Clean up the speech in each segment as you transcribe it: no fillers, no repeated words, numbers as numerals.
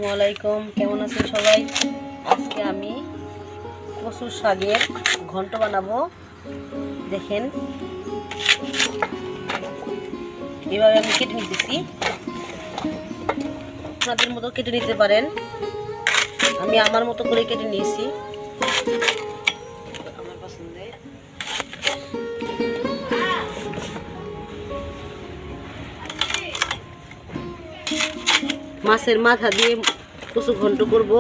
আসসালামু আলাইকুম, কেমন আছেন সবাই? আজকে আমি কচুর শাকের ঘন্ট বানাবো। দেখেন, এভাবে আমি কেটে নিতেছি। আপনাদের মতো কেটে নিতে পারেন, আমি আমার মতো করে কেটে নিয়েছি আমার পছন্দে। মাছের মাথা দিয়ে কচু ঘন্ট করব।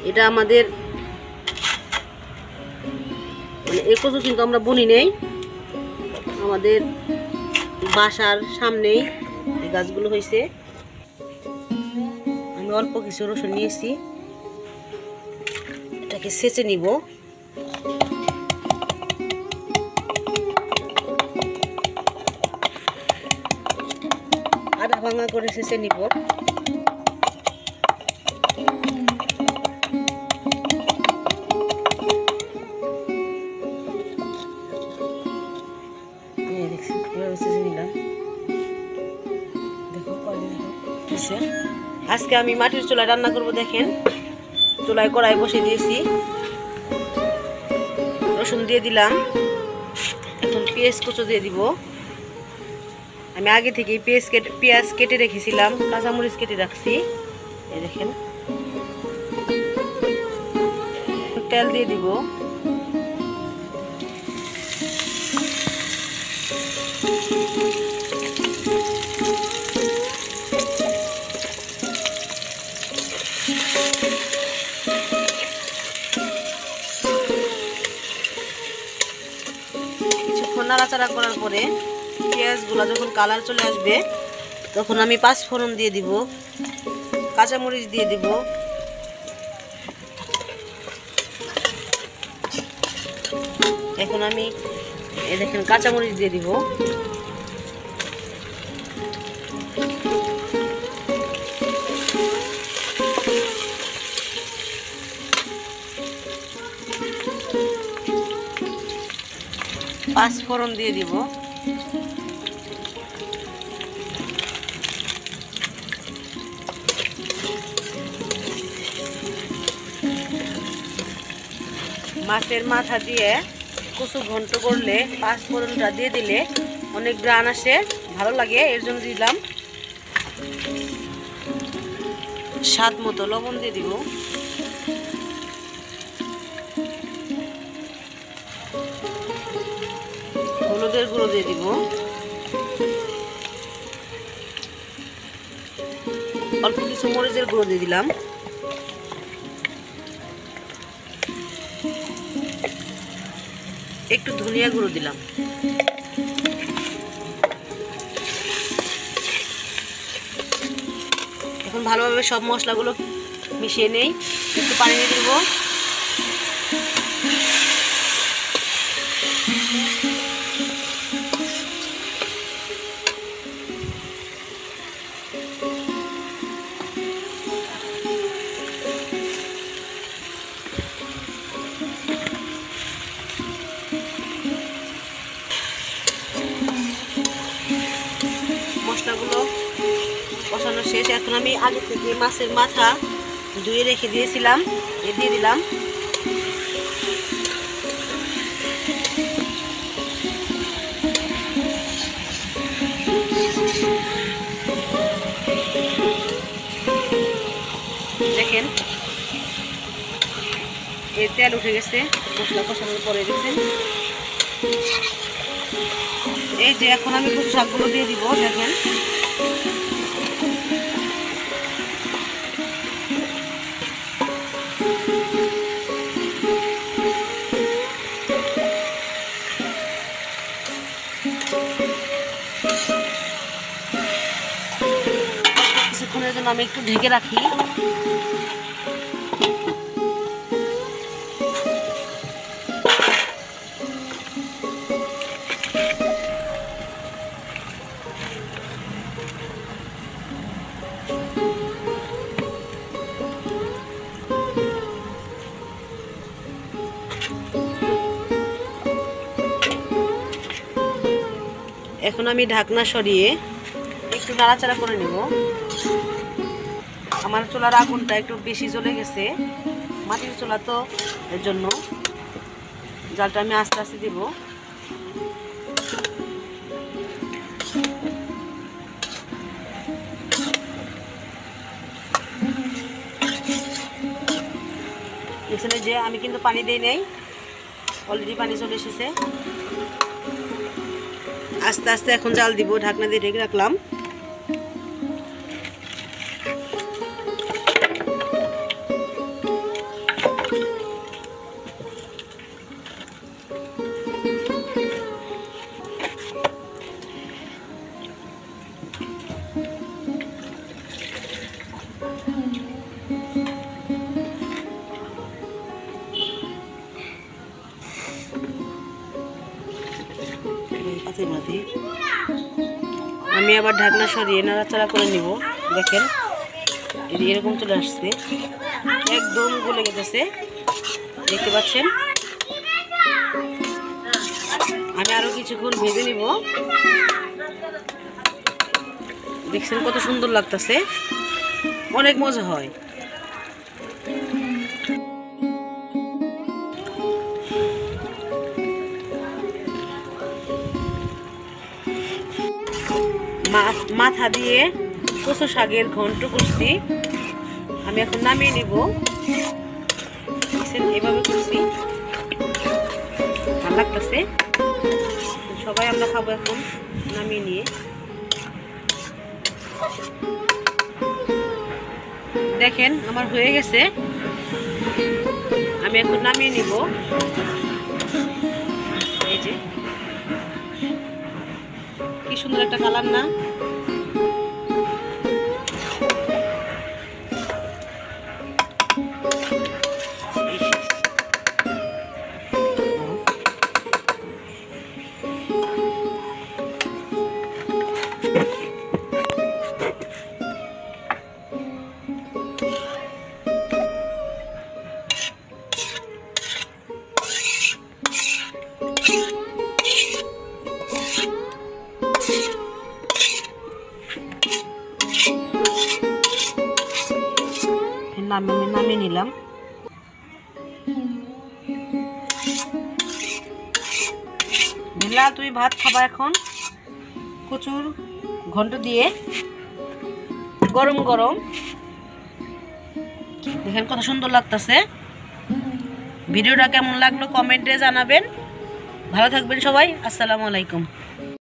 এটা আমাদের এই কচু কিন্তু আমরা বনি নেই, আমাদের বাসার সামনেই এই গাছগুলো হয়েছে। আমি অল্প কিছু রসুন নিয়েছি, এটাকে ছেঁচে নিব। আধা ভাঙা করে ছেঁচে নিব। আজকে আমি মাটির চুলায় রান্না করব। দেখেন, চুলায় কড়াই বসিয়ে দিয়েছি, রসুন দিয়ে দিলাম। এখন পেঁয়াজ কুচো দিয়ে দিব। আমি আগে থেকে পেঁয়াজ কেটে রেখেছিলাম, কাঁচামরিচ কেটে রাখছি। এই দেখেন, তেল দিয়ে দিব। কিছুক্ষণ নাড়াচাড়া করার পরে পেঁয়াজগুলো যখন কালার চলে আসবে, তখন আমি 5 ফোড়ন দিয়ে দিব, কাঁচামরিচ দিয়ে দিব। এখন আমি দেখেন কাঁচামরিচ দিয়ে দিব। পাঁচ ফোড়ন দিয়ে দিব। মাছের মাথা দিয়ে কচু ঘন্ট করলে 5 ফোড়নটা দিয়ে দিলে অনেক গ্রান আসে, ভালো লাগে, এর জন্য দিলাম। স্বাদ মতো লবণ দিয়ে দিব। হলুদের গুঁড়ো দিয়ে দিব। অল্প কিছু মরিচের গুঁড়ো দিয়ে দিলাম। একটু ধনিয়া গুঁড়ো দিলাম। এখন ভালোভাবে সব মশলাগুলো মিশিয়ে নেই। একটু পানি দিয়ে দিব। মশলাগুলো কষানো শেষ। এখন আমি আগে থেকে মাছের মাথা ধুয়ে রেখে দিয়েছিলাম, দিয়ে দিলাম। দেখেন, এর তেল উঠে গেছে মশলা কষানোর পরে। দেখছেন, এই যে এখন আমি কচু শাকগুলো দিয়ে দিব। দেখেন, কিছুক্ষণের জন্য আমি একটু ঢেকে রাখি। এখন আমি ঢাকনা সরিয়ে একটু নাড়াচাড়া করে নিব। আমার চুলার আগুনটা একটু বেশি জ্বলে গেছে, মাটির চুলা তো, এর জন্য জালটা আমি আস্তে আস্তে দিব। এখানে যে আমি কিন্তু পানি দিই নাই, অলরেডি পানি চলে এসেছে। আস্তে আস্তে এখন জাল দিব, ঢাকনা দিয়ে ঢেকে রাখলাম। আমি আবার ঢাকনা সরিয়ে নাড়াচাড়া করে নিব। দেখেন এরকম চলে আসছে, একদম গলে গেছে, দেখতে পাচ্ছেন। আমি আরো কিছুক্ষণ ভেজে নিব। দেখছেন কত সুন্দর লাগতেছে, অনেক মজা হয়। মাথা দিয়ে কচু শাকের ঘন্ট করছি, আমি এখন নামিয়ে নিব। এভাবে করছি, ভালো লাগতেছে। সবাই আমরা খাবো এখন নামিয়ে নিয়ে। দেখেন আমার হয়ে গেছে, আমি এখন নামিয়ে নিব। এই যে কি সুন্দর একটা কালার না? নামিয়ে নিলাম। তুমি ভাত খাবা এখন কচুর ঘন্ট দিয়ে, গরম গরম। দেখেন কত সুন্দর লাগতেছে। ভিডিওটা কেমন লাগলো কমেন্টে জানাবেন। ভালো থাকবেন সবাই। আসসালামু আলাইকুম।